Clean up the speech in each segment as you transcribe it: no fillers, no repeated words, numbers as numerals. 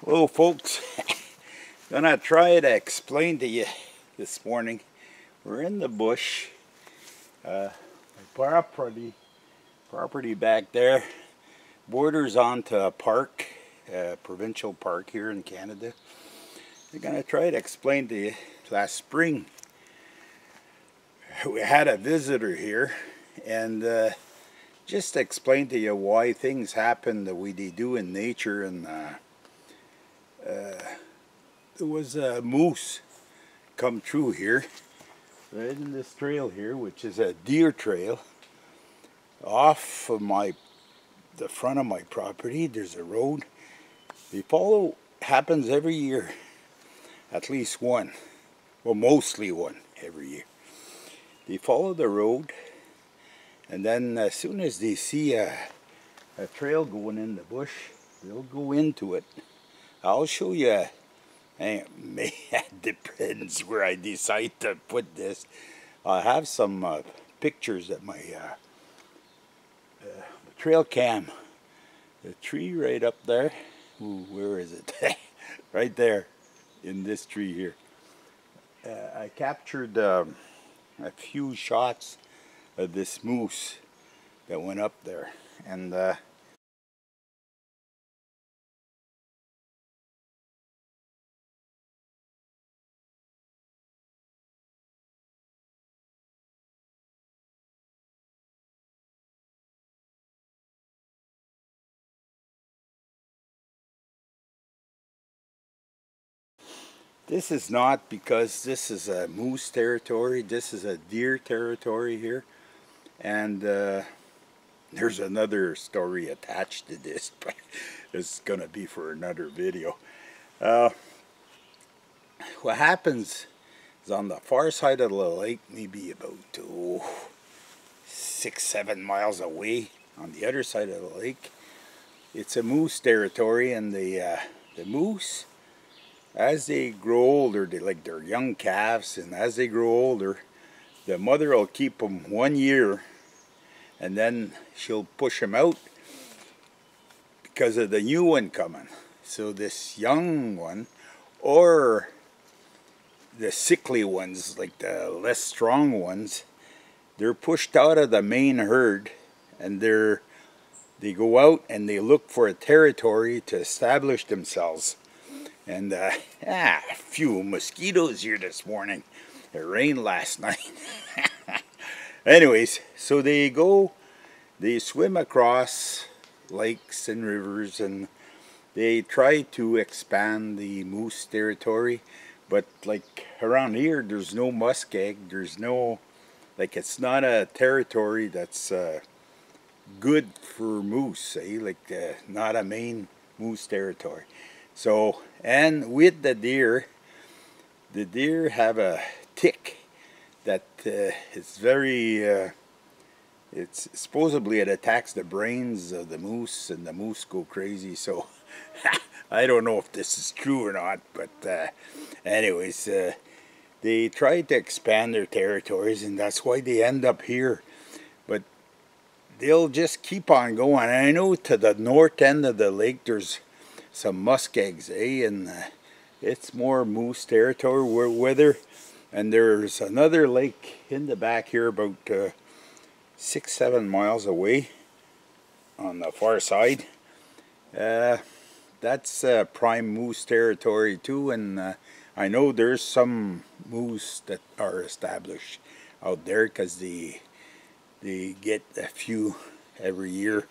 Hello folks, gonna try to explain to you this morning. We're in the bush. My property back there borders onto a park, a provincial park here in Canada. I'm gonna try to explain to you. Last spring we had a visitor here, and just explain to you why things happen the way they do in nature. And there was a moose come through here, right in this trail here, which is a deer trail. Off of the front of my property, there's a road. They follow, happens every year, at least one, well, mostly one every year. They follow the road, and then as soon as they see a trail going in the bush, they'll go into it. I'll show you. It depends where I decide to put this. I have some pictures at my trail cam. The tree right up there. Ooh, where is it? Right there, in this tree here. I captured a few shots of this moose that went up there, and this is not, because this is a moose territory. This is a deer territory here, and there's another story attached to this, but it's gonna be for another video. What happens is, on the far side of the lake, maybe about 6-7 miles away, on the other side of the lake, it's a moose territory, and the moose, as they grow older, they're young calves, and as they grow older, the mother will keep them 1 year, and then she'll push them out because of the new one coming. So this young one, or the sickly ones, like the less strong ones, they're pushed out of the main herd, and they go out and they look for a territory to establish themselves. And a few mosquitoes here this morning. It rained last night. Anyways, so they swim across lakes and rivers, and they try to expand the moose territory. But like around here, there's no muskeg. There's no, it's not a territory that's good for moose, not a main moose territory. So, and with the deer have a tick that is very, it's supposedly it attacks the brains of the moose, and the moose go crazy. So, I don't know if this is true or not, but anyways, they try to expand their territories, and that's why they end up here. But they'll just keep on going. And I know to the north end of the lake, there's some muskegs, and it's more moose territory, and there's another lake in the back here, about 6-7 miles away on the far side. That's prime moose territory too, and I know there's some moose that are established out there, because they get a few every year.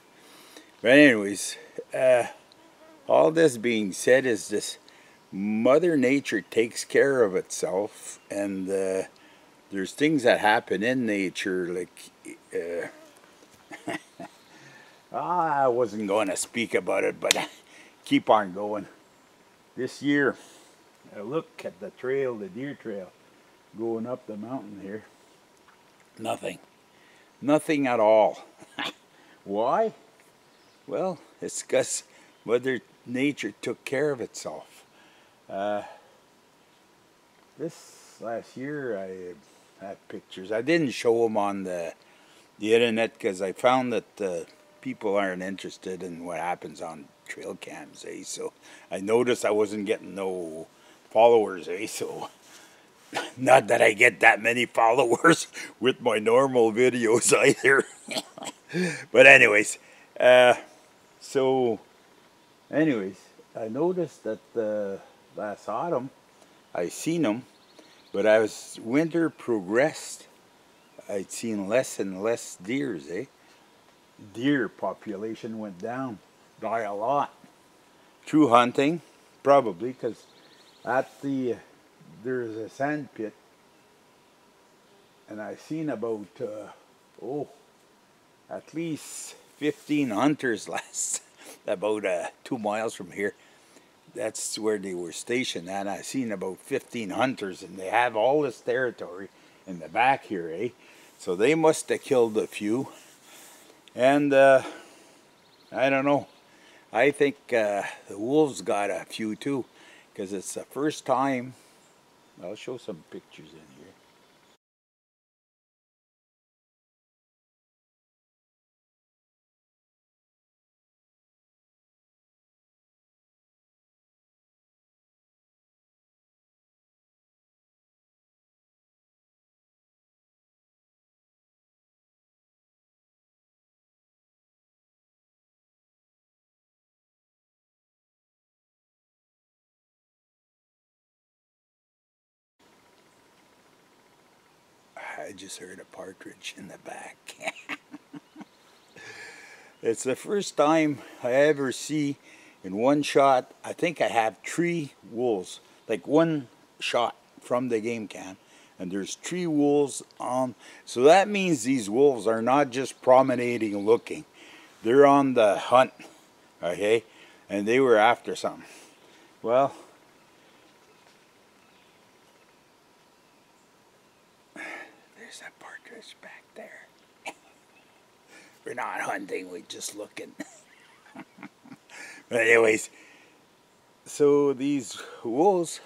But anyways, all this being said, is this Mother Nature takes care of itself, and there's things that happen in nature, like I wasn't going to speak about it, but keep on going. This year, I look at the trail, the deer trail, going up the mountain here. Nothing at all. Why? Well, it's because Mother Nature took care of itself. This last year, I had pictures. I didn't show them on the internet, because I found that people aren't interested in what happens on trail cams, eh? So I noticed I wasn't getting no followers, eh? So not that I get that many followers with my normal videos either. But anyways, so anyways, I noticed that last autumn I seen them, but as winter progressed, I'd seen less and less deers, eh? Deer population went down by a lot. Through hunting, probably, because at there's a sand pit, and I seen about at least 15 hunters last about 2 miles from here. That's where they were stationed, and I seen about 15 hunters, and they have all this territory in the back here, eh? So they must have killed a few, and I don't know. I think the wolves got a few too, because it's the first time. I'll show some pictures in here. I just heard a partridge in the back. It's the first time I ever see in one shot. I think I have 3 wolves, like one shot from the game cam, and there's 3 wolves on. So that means these wolves are not just promenading looking. They're on the hunt, okay? And they were after something. Well, there's a partridge back there. We're not hunting, we're just looking. But anyways, so these wolves,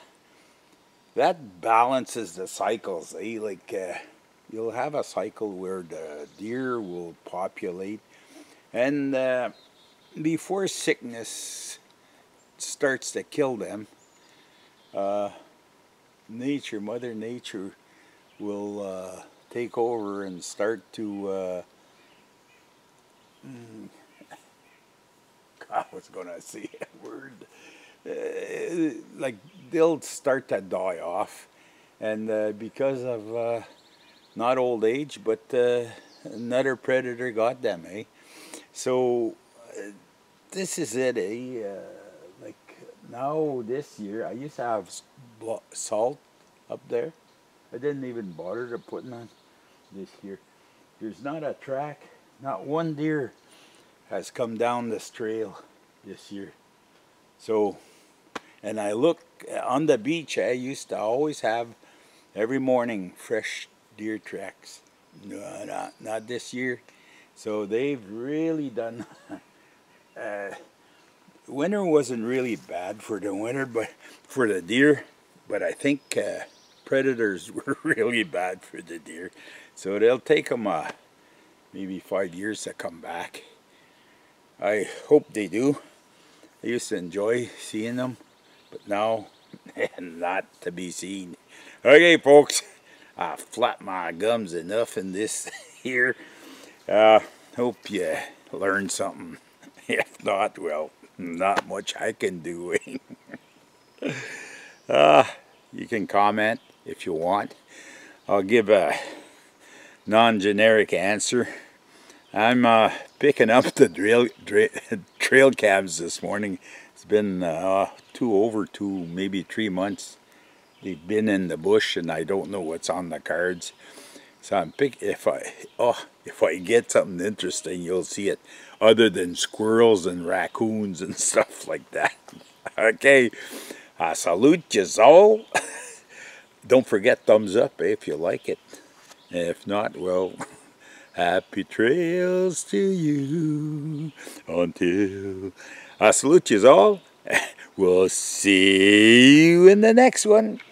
that balances the cycles. Eh? Like you'll have a cycle where the deer will populate, and before sickness starts to kill them, nature, Mother Nature, will take over and start to I was gonna say a word. Like they'll start to die off, and because of not old age, but another predator got them, eh? So this is it, eh? Like now this year, I used to have salt up there. I didn't even bother to put on this year. There's not a track, not one deer has come down this trail this year. So, and I look on the beach, I used to always have every morning fresh deer tracks. No, not this year. So they've really done. Winter wasn't really bad for the winter, but for the deer. But I think predators were really bad for the deer. So they'll take them maybe 5 years to come back. I hope they do. I used to enjoy seeing them, but now not to be seen. Okay, folks, I flapped my gums enough in this here. Hope you learned something. If not, well, not much I can do. You can comment if you want. I'll give a non-generic answer. I'm picking up the trail cabs this morning. It's been over 2, maybe 3 months. They've been in the bush, and I don't know what's on the cards. So I'm if I get something interesting, you'll see it. Other than squirrels and raccoons and stuff like that. Okay, I salute you all. Don't forget thumbs up if you like it. If not, well. Happy trails to you until I salute you all. We'll see you in the next one.